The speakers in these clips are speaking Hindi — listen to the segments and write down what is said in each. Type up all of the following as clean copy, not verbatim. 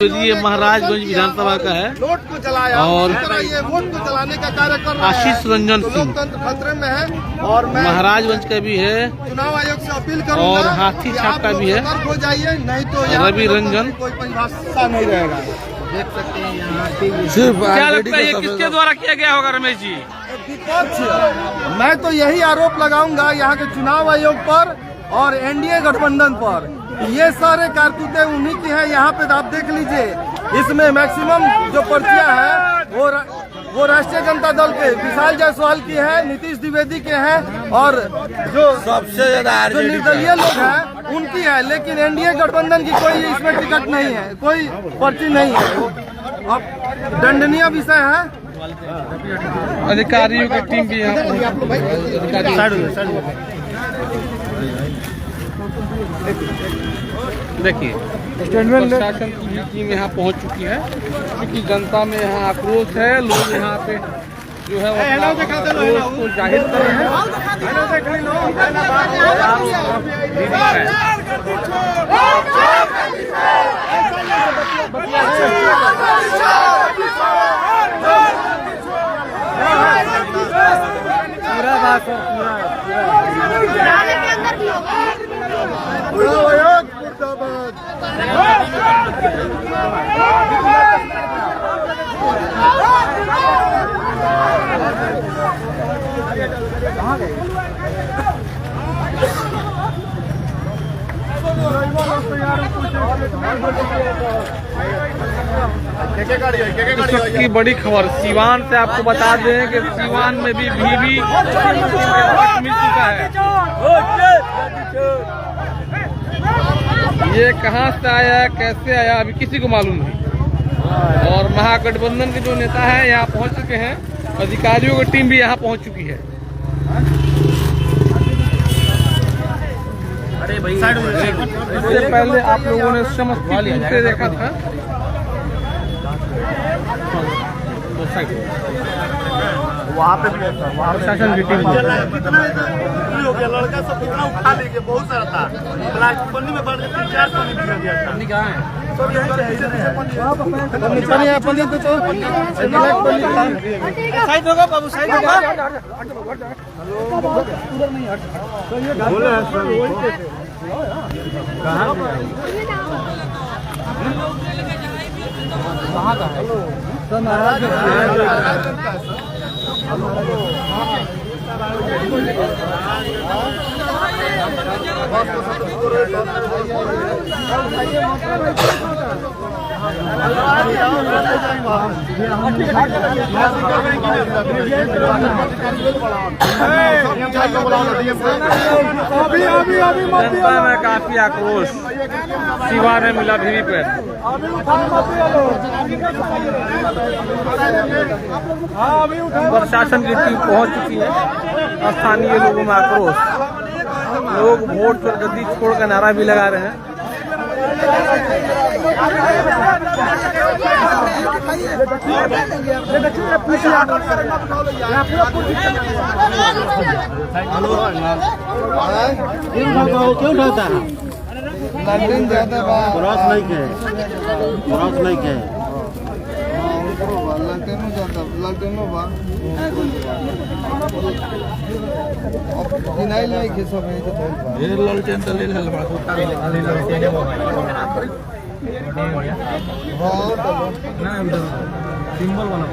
तो ये महाराजगंज विधानसभा का है नोट को जलाया और ये वोट को जलाने का कार्य कर रहा है। आशीष रंजन सिंह लोकतंत्र खतरे में है और मैं महाराजगंज का भी है चुनाव आयोग से अपील करूंगा और हाथी छाप का भी है। सतर्क हो जाइए, नहीं तो यहाँ रवि रंजन कोई परिभाषा नहीं रहेगा। देख सकते हैं यहाँ सिर्फ क्या लगता है ये किसके द्वारा किया गया होगा रमेश जी? विपक्ष, मैं तो यही आरोप लगाऊंगा यहाँ के चुनाव आयोग पर और एनडीए गठबंधन पर। ये सारे कारतूते उन्हीं की है। यहाँ पे आप देख लीजिए, इसमें मैक्सिमम जो पर्चियां है वो राष्ट्रीय जनता दल के विशाल जायसवाल की है, नीतीश द्विवेदी के हैं और जो सबसे ज्यादा जो निर्दलीय लोग हैं उनकी है। लेकिन एनडीए गठबंधन की कोई इसमें टिकट नहीं है, कोई पर्ची नहीं है। अब दंडनीय विषय है। अधिकारियों की टीम भी यहाँ देखिए प्रशासन की भी टीम यहाँ पहुँच चुकी है क्योंकि जनता में यहाँ आक्रोश है। लोग यहाँ पे जो है वो आक्रोश को जाहिर कर रहे हैं। पूरा बात की बड़ी खबर सीवान से आपको बता दें कि सीवान में भी मिल चुका है। ये कहां से आया कैसे आया अभी किसी को मालूम नहीं। और महागठबंधन के जो नेता हैं यहाँ पहुंच चुके हैं, अधिकारियों की टीम भी यहाँ पहुंच चुकी है। इससे पहले आप लोगों ने समस्तीपुर से देखा था। वहाँ पे भी प्रशासन की टीम हो गया, लड़का सब कितना उठा ले गया, बहुत सारा था प्लास्टिक पन्नी में भर के 3-4 पन्नी बिगड़ गया था। पन्नी कहाँ है? सब यहीं पे साइड होगा बाबू, साइड होगा। कहाँ का जनता में काफी आक्रोश सीवान में मिला वीवीपैट। प्रशासन की टीम पहुंच चुकी है। स्थानीय लोगों में आक्रोश, लोग वोट पर गद्दी छोड़कर नारा भी लगा रहे हैं। क्यों उठाता है? क्रॉस नहीं के, क्रॉस नहीं के ललटेन तो ले सिंबल बना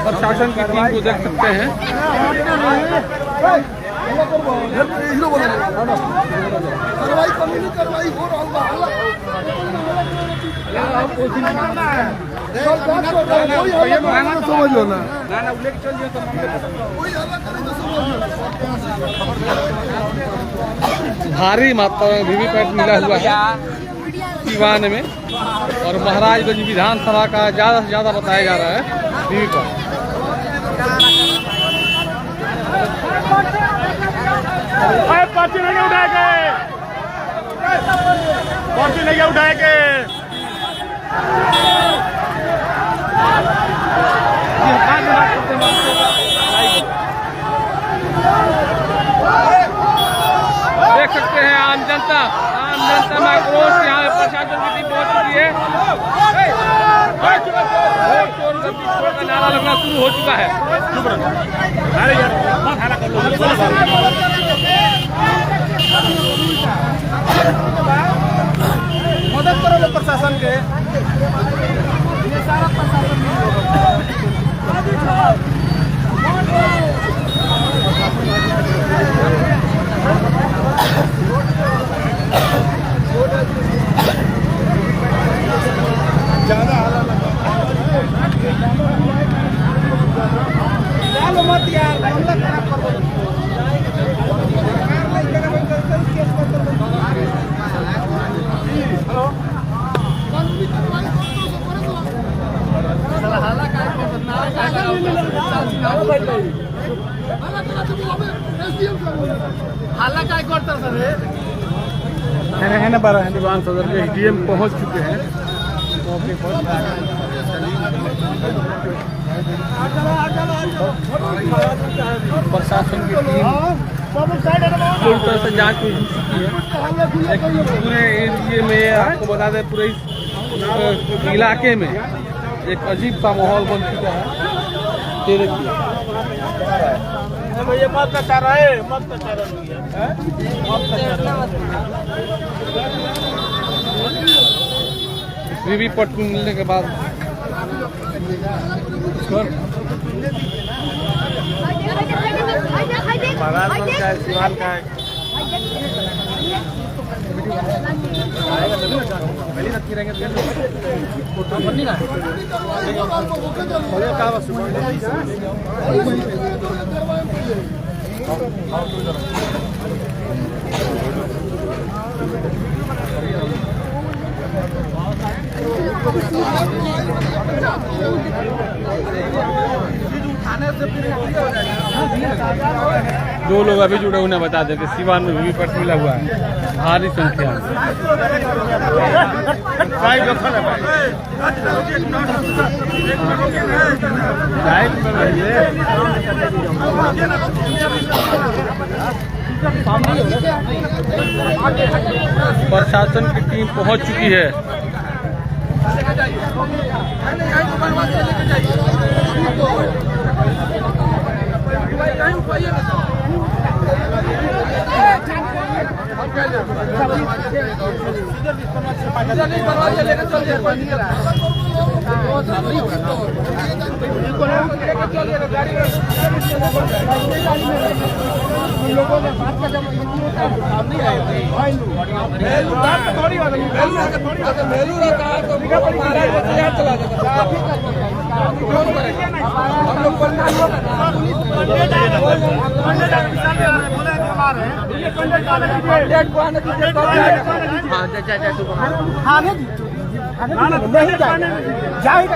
प्रशासन की टीम को देख सकते हैं। समझो ना, भारी मात्रा में वीवीपैट मिला हुआ है सीवान में और महाराजगंज विधानसभा का ज्यादा से ज्यादा बताया जा रहा है वीवीपैट। पर्ची नहीं उठाए के देख सकते हैं आम जनता में आक्रोश। यहाँ प्रशासन की टीम पहुंच चुकी है। छोड़ का नारा लगना शुरू हो चुका है। मदद करो लोग प्रशासन के। ये सारा प्रशासन मत यार हाला काय करता सर है ना बारा दीवान सदर के डीएम पहुंच चुके हैं मौके पर। प्रशासन की टीम पूरी तरह से जांच हो चुकी है पूरे एरिए में। आपको बता दें पूरे इस इलाके में एक अजीब सा माहौल बन चुका है। ये देखिए वीवी पट मिलने के बाद सिवान का जो लोग अभी जुड़े उन्हें बता दें कि सिवान में वीवीपैट मिला हुआ है भारी संख्या में। प्रशासन की टीम पहुंच चुकी है।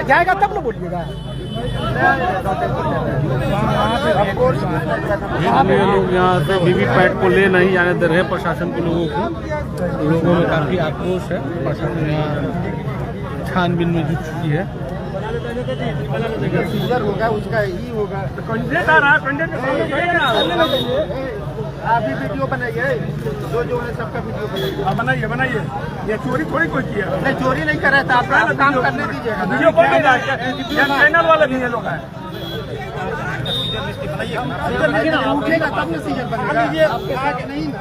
जाएगा तब ना बोलिएगा। इसलिए लोग यहाँ से वीवीपैट को ले नहीं जाने दे रहे प्रशासन के लोगों को। लोगों में काफी आक्रोश है। प्रशासन यहाँ छानबीन में जुट चुकी है। उधर होगा उसका ही होगा। आप भी वीडियो बनाइए, जो है सबका वीडियो बनाइए। बनाइए ये चोरी थोड़ी कोई किया नहीं, चोरी नहीं कर रहा था। आप काम करने दीजिएगा। वीडियो कौन बना है? चैनल वाले भी ये लोग हैं। उठेगा तब ना सीजन बनेगा। नहीं ना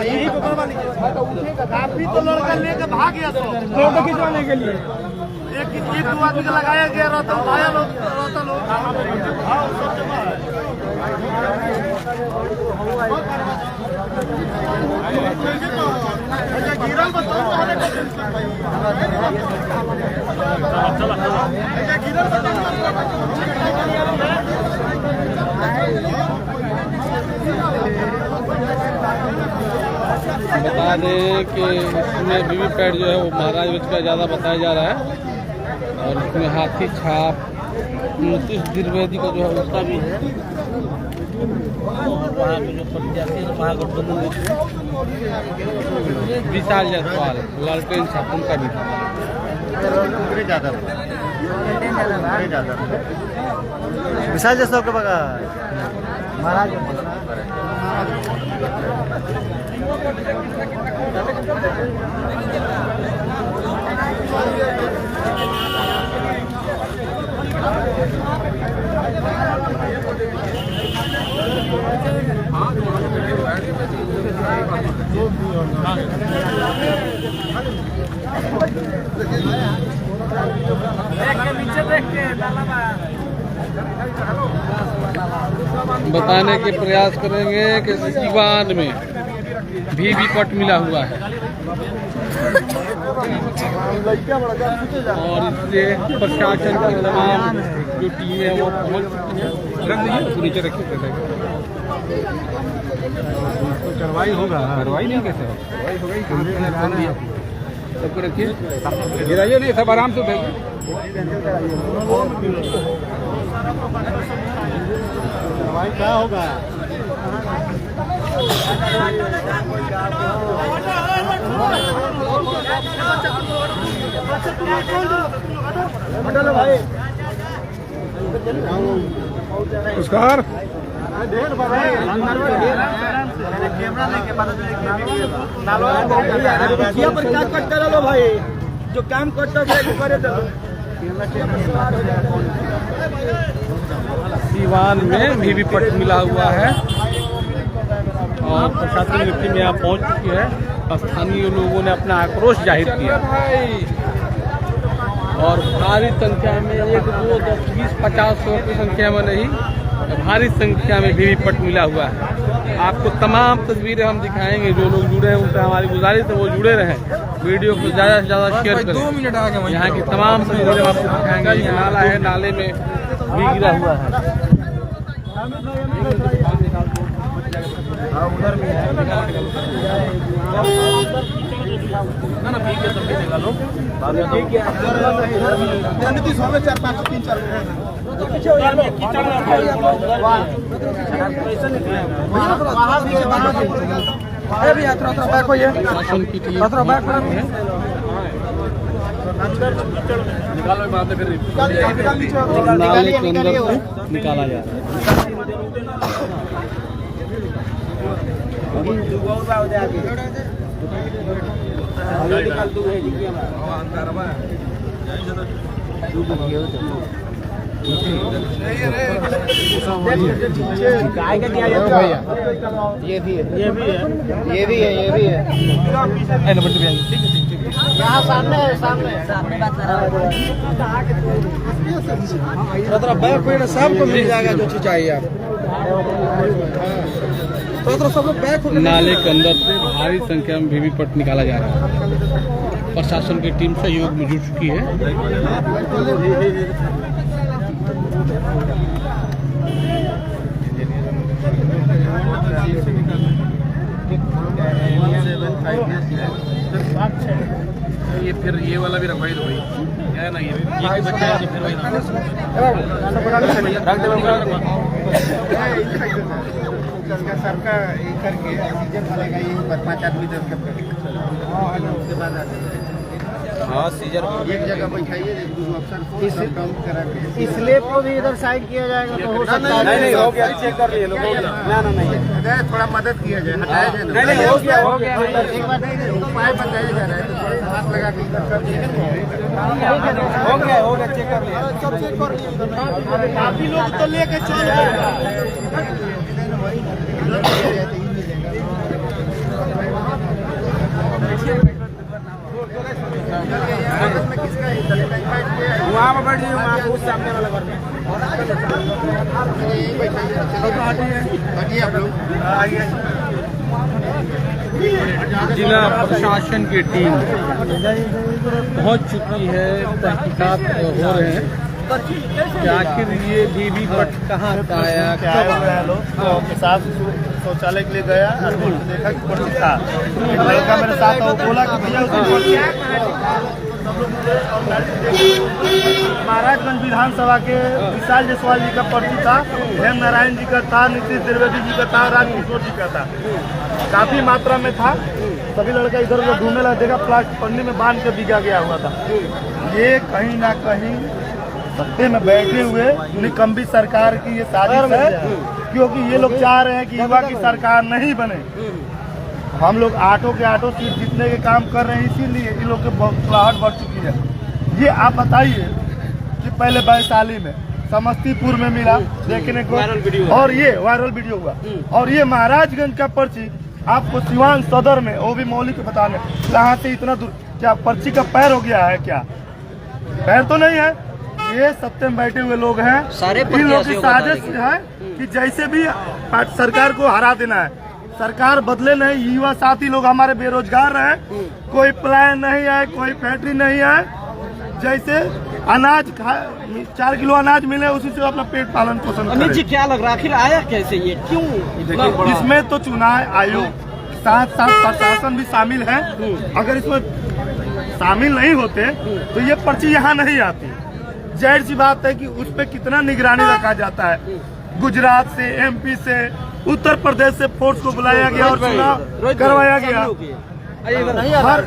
यही बनवा लीजिए। आप भी तो लड़का लेकर भाग गया फोटो खिंचवाने के लिए। एक दो आदमी का लगाया गया रहता उठाया लोग रहता लोग। गिरल बताओ बता दें कि इसमें वीवीपैट जो है वो महाराजगंज का ज़्यादा बताया जा रहा है और इसमें हाथी छाप 29 द्विवेदी का जो है उसका भी है। वहाँ पे जो प्रत्याशी है महागठबंधन विशाल जायसवाल लालटेन छाप उनका भी था। विशाल जायसवाल का बगा महाराज बताने के प्रयास करेंगे कि सीवान में वीवीपैट मिला हुआ है और इससे प्रशासन की तमाम जो टीमें हैं वो पहुंच चुकी हैं। नीचे रखिए कार्रवाई होगा, कार्रवाई नहीं कैसे होगा, सबको रखिए, गिराइए नहीं, सब आराम से बैठिए। भाई क्या होगा भाई नमस्कार। पर क्या कट करा लो भाई, जो काम करता है करे तो। सीवान में वीवीपैट मिला हुआ है और प्रशासन की टीम यहाँ पहुँच चुकी है। स्थानीय लोगों ने अपना आक्रोश जाहिर किया और भारी संख्या में 1, 2, 10, 20, 50, 100 की संख्या में नहीं, भारी संख्या में वीवीपैट मिला हुआ है। आपको तमाम तस्वीरें हम दिखाएंगे। जो लोग जुड़े हैं उनसे हमारी गुजारिश है वो जुड़े रहें, वीडियो को ज़्यादा से ज़्यादा शेयर करें। 2 मिनट आगे यहाँ की तमाम तस्वीरें हम आपको दिखाएंगे। ये नाला है, नाले में भी गिरा हुआ है। प्रशासन की टीम नाले के अंदर से निकाला जा रहा है। ये भी है, ये भी है, ये भी है, ये भी है। यहाँ सामने है, सामने बैक सबको मिल जाएगा जो चीज चाहिए आप। सब लोग बैक नाले के अंदर से भारी संख्या में वीवीपैट निकाला जा रहा है। प्रशासन की टीम सहयोग में जुट चुकी है। ये फिर ये वाला भी रखवाई दो भाई, है ना, ये बच्चा है फिर वही सर का करके सीजन चलेगा, ये 5 आदमी उसके बाद हाँ सीजन एक जगह बैठाइए, काम करा के स्लेब को भी इधर साइड किया जाएगा तो हो सकता है। नहीं हो गया, चेक कर लिए लोग, हो गया ना नहीं थोड़ा मदद किया जाए, हटाया जाए ना। नहीं हो गया, हो गया एक बार पाइप बताया जा रहा है तो हाथ लगा के कर दिए। हो गया, हो गया, चेक कर लिया, सब चेक कर लिए। काफी लोग तो लेके चल रहे हैं। वहाँ पर बैठिए, वहाँ उस सामने वाला घर में जिला प्रशासन की टीम पहुंच चुकी है, तहकीकात हो रहे हैं कि आखिर ये वीवीपैट कहाँ से आया, कब आया। के साथ शौचालय के लिए गया, देखा कि पर्ची था, एक लड़का मेरे साथ बोला कि भैया महाराजगंज विधानसभा के विशाल जायसवाल जी का पर्ची था, हेम नारायण जी का था, नीतीश द्विवेदी जी का था, राजकिशोर जी का था, काफी मात्रा में था। सभी लड़का इधर उधर घूमने लगा, देखा प्लास्टिक पन्नी में बांध के बिका गया हुआ था। ये कहीं ना कहीं सत्ते में बैठे हुए निकम्बी सरकार की ये साजिश है, क्योंकि ये लोग चाह रहे हैं कि युवा की सरकार नहीं बने। हम लोग आठों के आठों सीट जीतने के काम कर रहे हैं, इसीलिए इन लोग के बुखलाहट बढ़ चुकी है। ये आप बताइए कि पहले वैशाली में, समस्तीपुर में मिला देखने को, और ये वायरल वीडियो हुआ, और ये महाराजगंज का पर्ची आपको सिवान सदर में, वो भी मौलिक बताने यहाँ से इतना दूर, क्या पर्ची का पैर हो गया है? क्या पैर तो नहीं है। ये सत्ते में बैठे हुए लोग हैं, इन लोगों की साजिश है कि जैसे भी सरकार को हरा देना है। सरकार बदले नहीं, युवा साथी लोग हमारे बेरोजगार रहे, कोई प्लान नहीं है, कोई फैक्ट्री नहीं है। जैसे अनाज 4 किलो अनाज मिले, उसी से अपना पेट पालन पोषण करें। अमित जी क्या लग रहा आखिर आया कैसे ये, क्यों? इसमें तो चुनाव आयोग साथ साथ प्रशासन भी शामिल है। अगर इसमें शामिल नहीं होते तो ये पर्ची यहाँ नहीं आती। जाहिर सी बात है कि उस पर कितना निगरानी रखा जाता है। गुजरात से, एमपी से, उत्तर प्रदेश से फोर्स को बुलाया गया और चुनाव करवाया गया। हर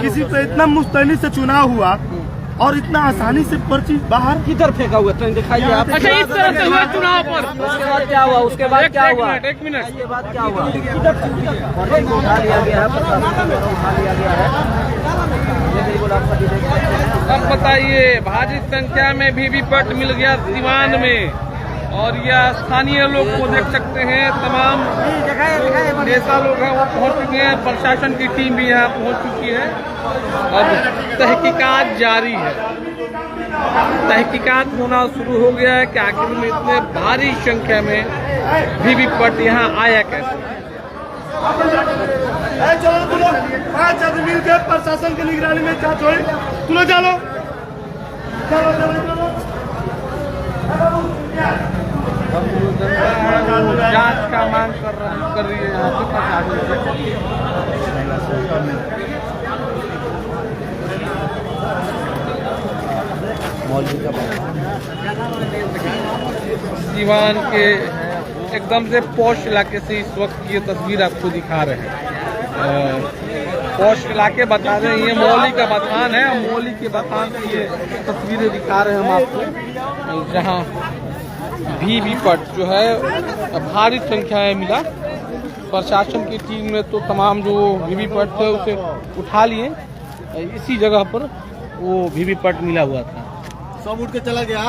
किसी पे इतना मुस्तैदी से चुनाव हुआ और इतना आसानी से पर्ची बाहर किधर फेंका हुआ था, दिखाइए आप। अच्छा, इस तरह से हुआ चुनाव पर, उसके बाद क्या हुआ? उसके बाद क्या हुआ? एक मिनट ये बात क्या हुआ? पर्ची को उठा लिया गया है, प्रशासन को उठा लिया गया है। अब बताइए, भारी संख्या में वीवीपैट मिल गया दीवान में, और यह स्थानीय लोग को देख सकते हैं। तमाम नेता लोग हैं वो पहुंच चुके हैं, प्रशासन की टीम भी यहाँ पहुंच चुकी है। अब तहकीकात जारी है, तहकीकात होना शुरू हो गया है कि आखिर में इतने भारी संख्या में वीवीपैट यहाँ आया कैसे। चलो 5 आदमी मिलकर प्रशासन की निगरानी में जांच हो। चलो चलो जांच का मांग कर रही है यहाँ पे प्रशासन दीवान के एकदम से पौष इलाके से इस वक्त ये तस्वीर आपको दिखा रहे हैं। पौष इलाके बता रहे हैं, ये मौली का बथान है, मौली के बथान से ये तस्वीरें दिखा रहे हैं हम आपको, जहाँ वीवीपैट जो है भारी संख्या में मिला। प्रशासन की टीम ने तो तमाम जो वीवीपैट थे उसे उठा लिए, इसी जगह पर वो वीवीपैट मिला हुआ था, सब उठ के चला गया।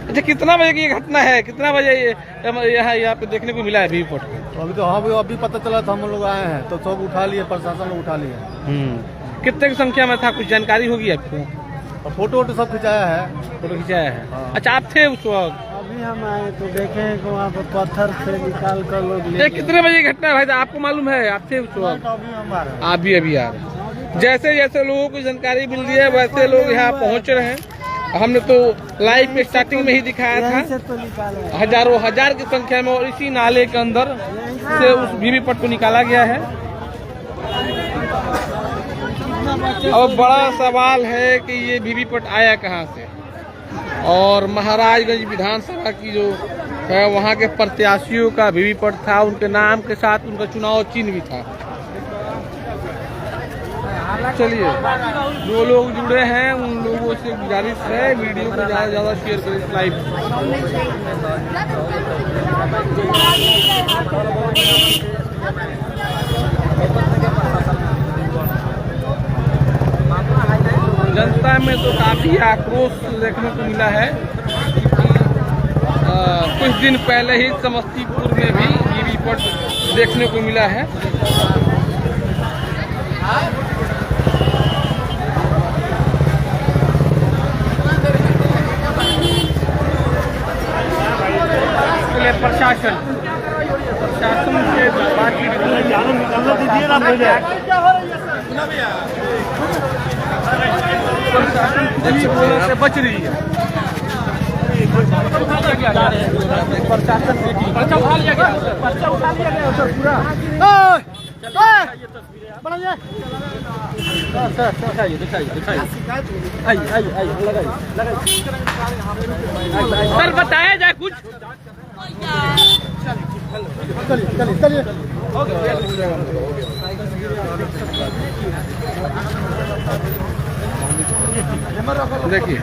अच्छा, कितना बजे की ये घटना है? कितना बजे यहाँ पे देखने को मिला है वीवीपैट को? अभी तो अभी पता चला था, हम लोग आए हैं तो सब उठा लिए, प्रशासन लोग उठा लिए। कितने की संख्या में था, कुछ जानकारी होगी आपको? और फोटो वोटो सब खिंचाया है। फोटो खिंचाया है। हाँ। अच्छा, आप थे उस वक्त? अभी हम आए तो देखे कि वहाँ पर पत्थर से निकाल कर लोग ले ये कितने बजे की घटना है भाई, आपको मालूम है? आप थे उस वक्त? आप भी अभी आ रहे। जैसे जैसे लोगों को जानकारी मिल रही है वैसे लोग यहाँ पहुँच रहे हैं। हमने तो लाइव में स्टार्टिंग में ही दिखाया था, हजारों हजार की संख्या में, और इसी नाले के अंदर से उस वीवीपैट को निकाला गया है। अब बड़ा सवाल है कि ये वीवीपैट आया कहाँ से, और महाराजगंज विधानसभा की जो है वहाँ के प्रत्याशियों का वीवीपैट था, उनके नाम के साथ उनका चुनाव चिन्ह भी था। चलिए, जो लोग जुड़े हैं उन लोगों से गुजारिश है वीडियो को ज़्यादा से ज़्यादा शेयर करें लाइव। जनता में तो काफ़ी आक्रोश देखने को मिला है। कुछ दिन पहले ही समस्तीपुर में भी वीवीपैट देखने को मिला है। प्रशासन से बातचीत दीजिए ना, प्रशासन से बच रही है। पर्चा उठा लिया गया, पर्चा उठा लिया गया सर पूरा। सर बताया जाए कुछ। देखिए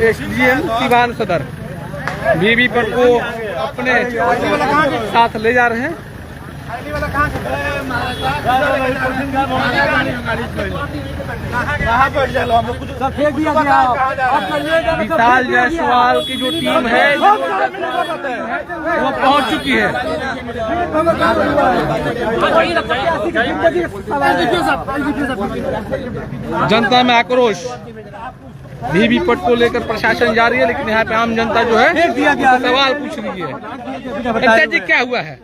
एसडीएम सिवान सदर बीबी पर को अपने साथ ले जा रहे हैं। विशाल जायसवाल की जो टीम है वो पहुंच चुकी है। जनता में आक्रोश वीवीपैट को लेकर प्रशासन जारी है, लेकिन यहाँ पे आम जनता जो है सवाल पूछ रही है। इम्तियाज जी क्या हुआ है?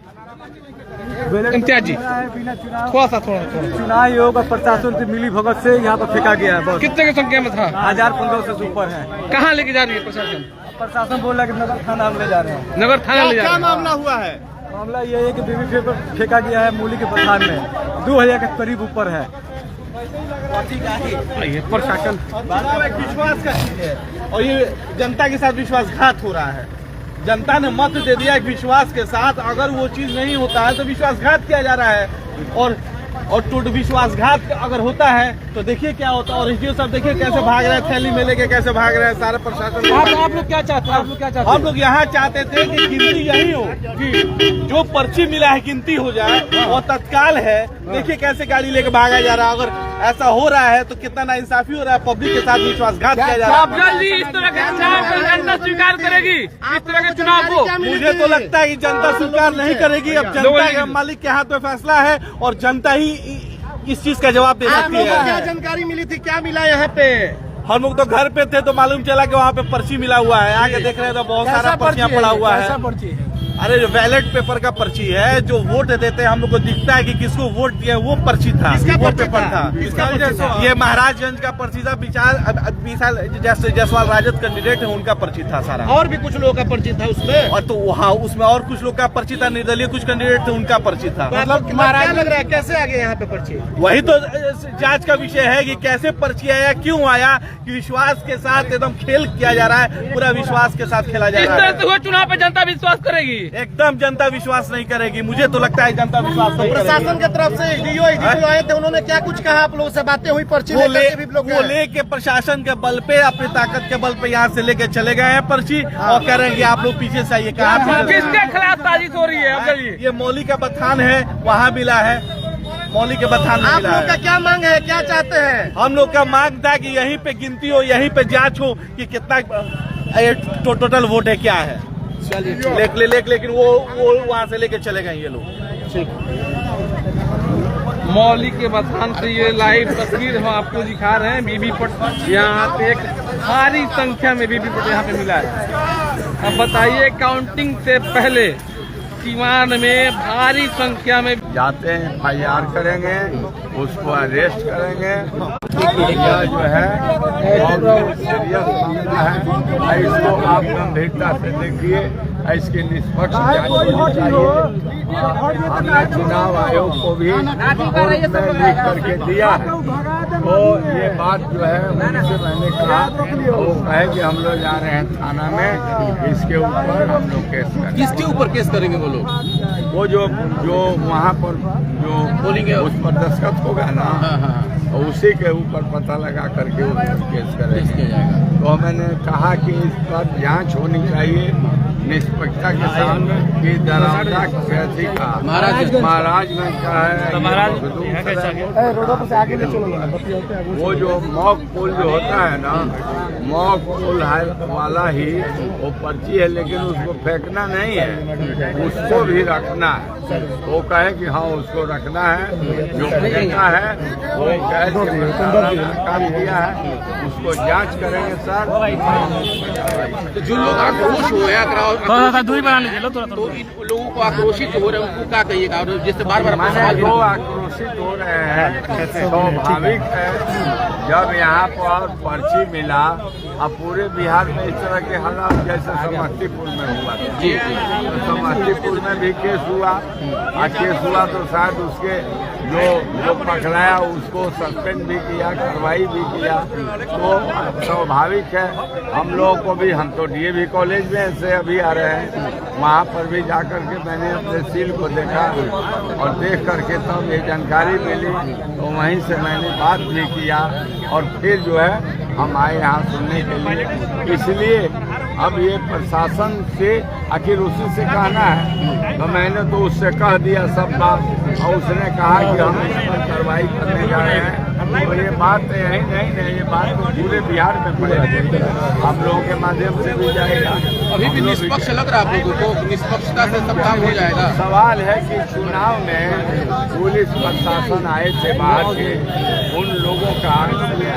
इम्तियाज जी थोड़ा चुनाव आयोग और प्रशासन से मिली भगत से यहाँ पर फेंका गया है। बस कितने की संख्या में था? 1500 से ऊपर है। कहाँ लेके जा रही है प्रशासन? प्रशासन बोल रहा है कि नगर थाना हम ले जा रहे हैं। नगर थाना ले जा रहे हैं। मामला हुआ है? मामला ये है कि बीबी फेंका गया है मूली के बथान में, 2000 के करीब ऊपर है। प्रशासन एक विश्वास का चीज है और ये जनता के साथ विश्वासघात हो रहा है। जनता ने मत दे दिया एक विश्वास के साथ, अगर वो चीज नहीं होता है तो विश्वासघात किया जा रहा है। और टूट विश्वासघात अगर होता है तो देखिए क्या होता है। और एसडीओ साहब देखिए कैसे भाग रहे हैं, थैली में लेके कैसे भाग रहे हैं सारे प्रशासन। आप लोग क्या चाहते हैं? आप लोग क्या चाहते हैं? हम लोग यहाँ चाहते थे कि गिनती यही हो कि जो पर्ची मिला है गिनती हो जाए और तत्काल है। देखिए कैसे गाड़ी लेके भागा जा रहा है। अगर ऐसा हो रहा है तो कितना नाइंसाफी हो रहा है, पब्लिक के साथ विश्वासघात किया जा रहा है। जल्दी इस तरह के चुनाव को जनता स्वीकार करेगी? इस तरह के चुनाव को मुझे तो लगता है कि जनता स्वीकार नहीं करेगी। अब जनता के मालिक के हाथ में फैसला है और जनता ही इस चीज का जवाब दे सकती है। क्या जानकारी मिली थी, क्या मिला यहाँ पे? हम लोग तो घर पे थे तो मालूम चला कि वहाँ पे पर्ची मिला हुआ है। आगे देख रहे हैं तो बहुत सारा पर्चियाँ पड़ा हुआ है। अरे जो बैलेट पेपर का पर्ची है, जो वोट देते हैं हम लोग को दिखता है कि किसको वोट दिया, वो पर्ची था, वो पेपर था। ये महाराजगंज का पर्ची था। विशाल जायसवाल राजद कैंडिडेट है, उनका पर्ची था सारा। और भी कुछ लोगों का पर्ची था उसमें। और तो हाँ उसमें और कुछ लोग का पर्ची था, निर्दलीय कुछ कैंडिडेट थे उनका पर्ची था। मतलब क्या लग रहा है, कैसे आ गए यहाँ पे पर्ची? वही तो जांच का विषय है कि कैसे पर्ची आया, क्यों आया, कि विश्वास के साथ एकदम खेल किया जा रहा है। पूरा विश्वास के साथ खेला जा इस रहा तरह है। से हुए चुनाव पे जनता विश्वास करेगी? एकदम जनता विश्वास नहीं करेगी। मुझे तो लगता है जनता विश्वास नहीं करेगी। प्रशासन की तरफ से एसडीओ आए थे, उन्होंने क्या कुछ कहा? आप लोगों से बातें हुई पर्ची वो लेके? प्रशासन के बल पे, अपनी ताकत के बल पे यहाँ से लेके चले गए हैं पर्ची और कह रहे हैं कि आप लोग पीछे से आइए। कहा किसके खिलाफ साजिश हो रही है? ये मौली का बथान है, वहाँ मिला है। मौली के बथान में आप मिला लोग का है। क्या मांग है, क्या चाहते हैं? हम लोग का मांग था कि यहीं पे गिनती हो, यहीं पे जांच हो कि कितना टोटल वोट है, क्या है। लेकिन वो वहाँ से लेके चले गए ये लोग। मौली के बथान से ये लाइव तस्वीर हम आपको दिखा रहे हैं। वीवीपैट यहाँ पे एक भारी संख्या में वीवीपैट यहाँ पे मिला है। अब बताइए, काउंटिंग से पहले सीवान में भारी संख्या में जाते हैं, FIR करेंगे, उसको अरेस्ट करेंगे। यह जो है बहुत सीरियस मामला है। इसको आप गंभीरता से देखिए, इसकी निष्पक्ष जांच होनी चाहिए। हमने चुनाव आयोग को भी लिख करके दिया है। तो ये बात जो है उनसे मैंने कहा, वो कहे कि हम लोग जा रहे हैं थाना में, इसके ऊपर हम लोग केस करेंगे। किसके ऊपर केस करेंगे वो लोग? वो जो वहाँ पर जो बोलेंगे उस पर दस्तखत होगा ना, और उसी के ऊपर पता लगा करके उस पर केस करेंगे। तो मैंने कहा कि इस पर जांच होनी चाहिए निष्पक्षता के सामने कि दरौंदा कैसी का महाराजगंज का है। वो जो मॉक पोल जो होता है ना, मॉक पोल वाला ही वो पर्ची है, लेकिन उसको फेंकना नहीं है, उसको भी रखना है। वो कहे कि हाँ उसको रखना है, जो फेंका है वो कैसे काम किया है उसको जांच करेंगे सर। जो लोग आक्रोश हो रहे हैं, दूरी बना लीजिए, तो इन लोगों को आक्रोशित हो रहे हैं, उनको क्या कहिएगा? और जिससे बार बार जो आक्रोशित हो रहे हैं, स्वाभाविक है। जब यहाँ पर पर्ची मिला, अब पूरे बिहार में इस तरह के हालात जैसे समस्तीपुर में हुआ था, तो समस्तीपुर में भी केस हुआ। केस हुआ तो शायद उसके जो पकड़ाया उसको सस्पेंड भी किया, कार्रवाई भी किया। तो स्वाभाविक है हम लोगों को भी, हम तो डीएवी कॉलेज में से अभी आ रहे हैं, वहाँ पर भी जा करके मैंने अपने सील को देखा और देख करके तब ये जानकारी मिली, तो वहीं से मैंने बात भी किया और फिर जो है हम आए यहाँ सुनने के लिए। इसलिए अब ये प्रशासन से आखिर उसी से कहना है, तो मैंने तो उससे कह दिया सब बात, और उसने कहा कि हम इस पर कार्रवाई करने जा रहे हैं। तो ये बात यही नहीं, ये बात तो पूरे बिहार में पड़ेगी, हम लोगों के माध्यम से भी जाएगा। अभी भी निष्पक्ष लग रहा है आप लोगों को? निष्पक्षता से सब काम हो जाएगा? सवाल है कि चुनाव में पुलिस प्रशासन आए थे बाहर के, उन लोगों का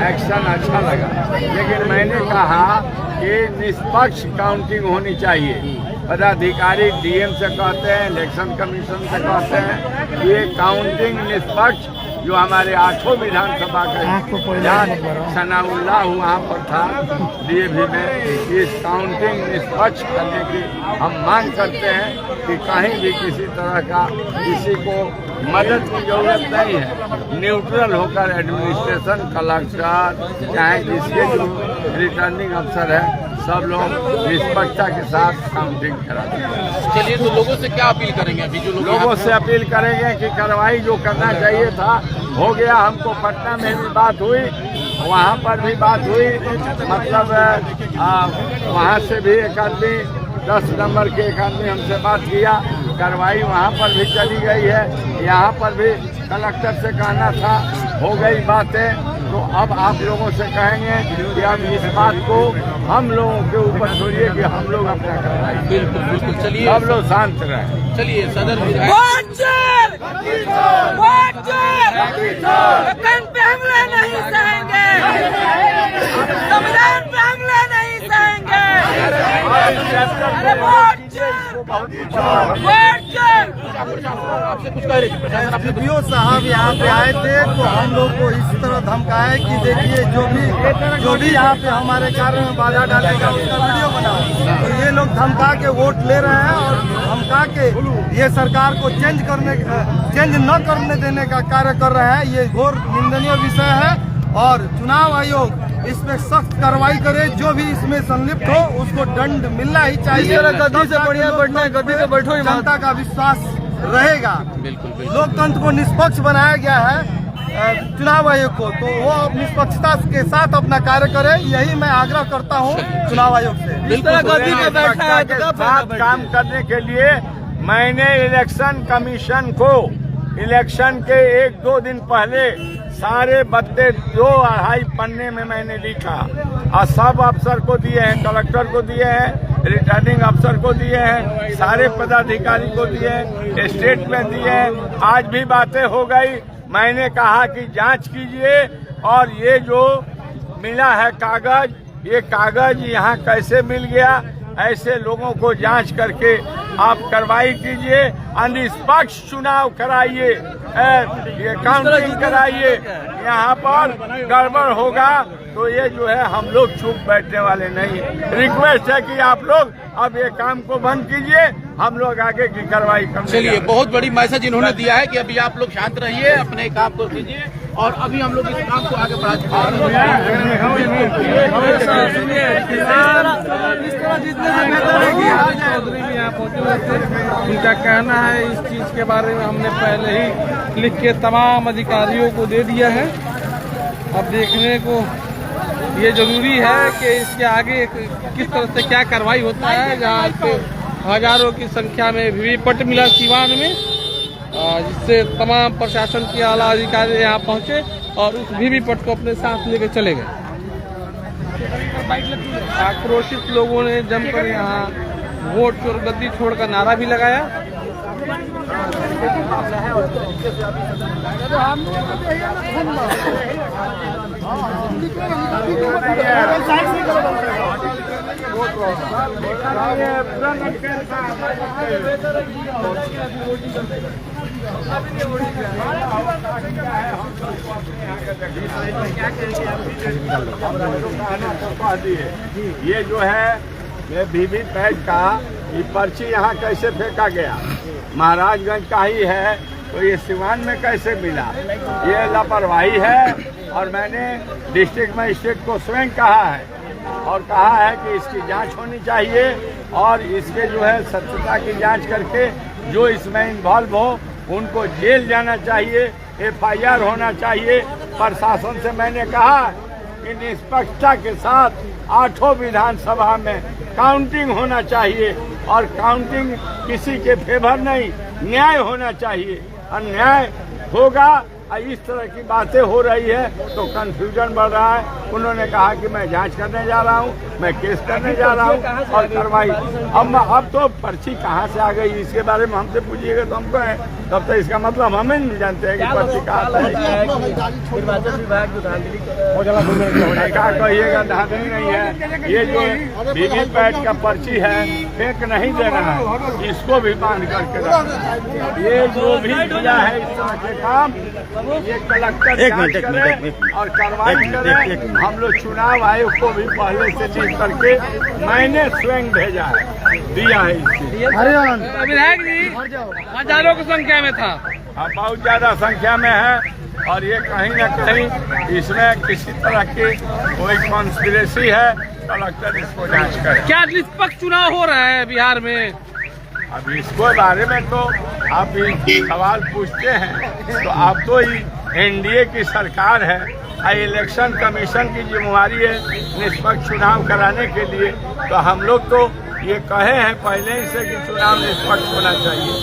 एक्शन अच्छा लगा, लेकिन मैंने कहा कि निष्पक्ष काउंटिंग होनी चाहिए। पदाधिकारी डीएम से कहते हैं, इलेक्शन कमीशन से कहते हैं, ये काउंटिंग निष्पक्ष, जो हमारे 8 विधानसभा का सनाउल्लाह वहाँ पर था डीएवी में, इस काउंटिंग निष्पक्ष करने की हम मांग करते हैं कि कहीं भी किसी तरह का किसी को मदद की जरूरत नहीं है। न्यूट्रल होकर एडमिनिस्ट्रेशन, कलेक्टर, चाहे जिसके जो रिटर्निंग अफसर है, सब लोग निष्पक्षता के साथ काउंटिंग कराते हैं। चलिए, तो लोगों से क्या अपील करेंगे? अभी जो लोगों से अपील करेंगे कि कार्रवाई जो करना चाहिए था हो गया। हमको पटना में भी बात हुई, वहाँ पर भी बात हुई, मतलब वहाँ से भी एक आदमी 10 नंबर के एक आदमी हमसे बात किया, कार्रवाई वहाँ पर भी चली गई है। यहाँ पर भी कलेक्टर से कहना था, हो गई बातें। तो अब आप लोगों से कहेंगे कि अब इस बात को हम लोगों के ऊपर छोड़िए कि हम लोग अपना कार्रवाई। बिल्कुल बिल्कुल, चलिए सब लोग शांत रहे। चलिए, सदर पे हमला नहीं सहेंगे, संविधान पे हमला नहीं सहेंगे। अरे आपसे कुछ कह रहे थे? DPO साहब यहाँ पे आए थे, तो हम लोग को इस तरह धमकाए कि देखिए जो भी यहाँ पे हमारे कार्य में बाधा डालेगा उसका वीडियो बनाओ। तो ये लोग धमका के वोट ले रहे हैं और धमका के ये सरकार को चेंज न करने देने का कार्य कर रहे हैं। ये घोर निंदनीय विषय है और चुनाव आयोग इस पे सख्त कार्रवाई करे। जो भी इसमें संलिप्त हो उसको दंड मिलना ही चाहिए। गद्दी से बढ़िया बैठना है, गद्दी पे बैठो ही। जनता का विश्वास रहेगा। बिल्कुल। लोकतंत्र को निष्पक्ष बनाया गया है चुनाव आयोग को, तो वो निष्पक्षता के साथ अपना कार्य करे, यही मैं आग्रह करता हूँ चुनाव आयोग से। गद्दी पे बैठना है तो साथ काम करने के लिए मैंने इलेक्शन कमीशन को इलेक्शन के 1-2 दिन पहले सारे बत्ते 2-2.5 पन्ने में मैंने लिखा और सब अफसर को दिए हैं, कलेक्टर को दिए हैं, रिटर्निंग अफसर को दिए हैं, सारे पदाधिकारी को दिए हैं, स्टेट में दिए हैं। आज भी बातें हो गई। मैंने कहा कि जांच कीजिए और ये जो मिला है कागज, ये कागज यहाँ कैसे मिल गया, ऐसे लोगों को जांच करके आप कार्रवाई कीजिए, निष्पक्ष चुनाव कराइए, ये काउंटिंग कराइए। यहाँ पर गड़बड़ होगा तो ये जो है हम लोग चुप बैठने वाले नहीं। रिक्वेस्ट है कि आप लोग अब ये काम को बंद कीजिए, हम लोग आगे की कार्रवाई करेंगे। चलिए, बहुत बड़ी मैसेज इन्होंने दिया है कि अभी आप लोग शांत रहिए, अपने काम को कीजिए और अभी हम लोग इस काम को आगे बढ़ा चुके हैं। उनका कहना है इस चीज के बारे में हमने पहले ही लिख के तमाम अधिकारियों को दे दिया है। अब देखने को ये जरूरी है कि इसके आगे किस तरह से क्या कार्रवाई होता है। जहाँ पे हजारों की संख्या में वीवीपैट मिला सीवान में, जिससे तमाम प्रशासन के आला अधिकारी यहाँ पहुंचे और उस वीवीपैट को अपने साथ लेकर चले गए। आक्रोशित लोगों ने जमकर यहाँ वोट चोर गद्दी छोड़ का नारा भी लगाया। ये जो है ये वीवीपैट का ये पर्ची यहाँ कैसे फेंका गया, महाराजगंज का ही है तो ये सिवान में कैसे मिला? ये लापरवाही है। और मैंने डिस्ट्रिक्ट मजिस्ट्रेट को स्वयं कहा है और कहा है कि इसकी जांच होनी चाहिए और इसके जो है सत्यता की जांच करके जो इसमें इन्वॉल्व हो उनको जेल जाना चाहिए, FIR होना चाहिए। प्रशासन से मैंने कहा कि निष्पक्षता के साथ 8 विधानसभा में काउंटिंग होना चाहिए और काउंटिंग किसी के फेवर नहीं, न्याय होना चाहिए। अन्याय होगा इस तरह की बातें हो रही है तो कंफ्यूजन बढ़ रहा है। उन्होंने कहा कि मैं जांच करने जा रहा हूं, मैं केस करने जा रहा हूं और कार्रवाई। अब तो पर्ची कहां से आ गई इसके बारे में हमसे पूछिएगा तो हमको है, तब तो इसका मतलब हमें नहीं जानते हैं कि पर्ची कहां से निर्वाचन विभाग जो क्या कहिएगा, धांधली नहीं है। ये जो वीवीपैट का पर्ची है फेंक नहीं देना है, इसको भी बांध करके रखना। ये जो भी किया है इस तरह के काम ये कलेक्टर जांच करे और कार्रवाई करे। हम लोग चुनाव आयोग को भी पहले से लिख करके मैंने स्वयं भेजा है, दिया है इससे। विधायक जी हजारों की संख्या में था, बहुत ज्यादा संख्या में है और ये कहीं न कहीं इसमें किसी तरह की कोई कॉन्स्पिरेसी है। कलेक्टर इसको जांच करे। क्या निष्पक्ष चुनाव हो रहा है बिहार में? अब इसको बारे में तो आप सवाल पूछते हैं तो आप तो ही NDA की सरकार है, इलेक्शन कमीशन की जिम्मेवारी है निष्पक्ष चुनाव कराने के लिए। तो हम लोग तो ये कहे हैं पहले ही से कि चुनाव निष्पक्ष होना चाहिए,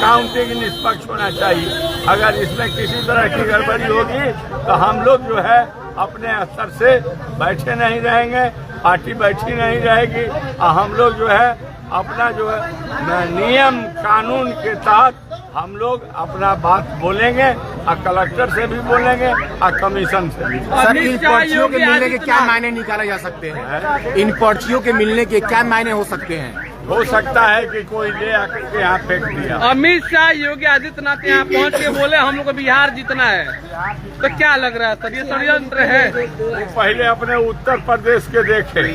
काउंटिंग निष्पक्ष होना चाहिए। अगर इसमें किसी तरह की गड़बड़ी होगी तो हम लोग जो है अपने स्तर से बैठे नहीं रहेंगे, पार्टी बैठी नहीं रहेगी और हम लोग जो है अपना जो है नियम कानून के तहत हम लोग अपना बात बोलेंगे और कलेक्टर से भी बोलेंगे और कमीशन से भी। सर, इन पर्चियों के मिलने के क्या मायने निकाले जा सकते हैं? इन पर्चियों के मिलने के क्या मायने हो सकते हैं? हो सकता है कि कोई ले आकर के यहाँ फेंक दिया। अमित शाह योगी आदित्यनाथ यहाँ पहुँच के बोले हम लोग को बिहार जीतना है, तो क्या लग रहा है सर ये षड्यंत्र है? पहले अपने उत्तर प्रदेश के देखे,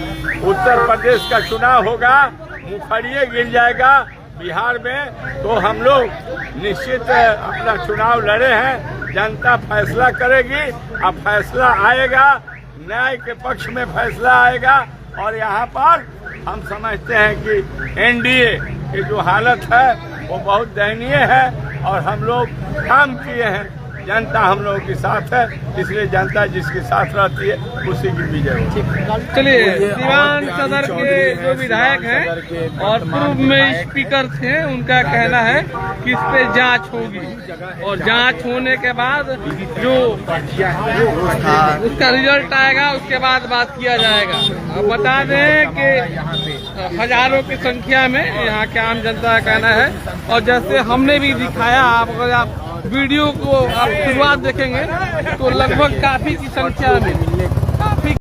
उत्तर प्रदेश का चुनाव होगा, मुखड़िए गिर जाएगा बिहार में तो हम लोग निश्चित अपना चुनाव लड़े हैं, जनता फैसला करेगी और फैसला आएगा, न्याय के पक्ष में फैसला आएगा। और यहाँ पर हम समझते हैं कि NDA की जो हालत है वो बहुत दयनीय है और हम लोग काम किए हैं, जनता हम लोगों के साथ है, इसलिए जनता जिसके साथ रहती है उसी की विजय। चलिए, सिवान सदर के जो विधायक हैं और पूर्व में स्पीकर थे उनका कहना है कि इस पे जांच होगी और जांच होने के बाद जो उसका रिजल्ट आएगा उसके बाद बात किया जाएगा। अब बता दें कि हजारों की संख्या में यहाँ के आम जनता का कहना है और जैसे हमने भी दिखाया, अगर आप वीडियो को आप शुरुआत देखेंगे तो लगभग काफी की संख्या में काफी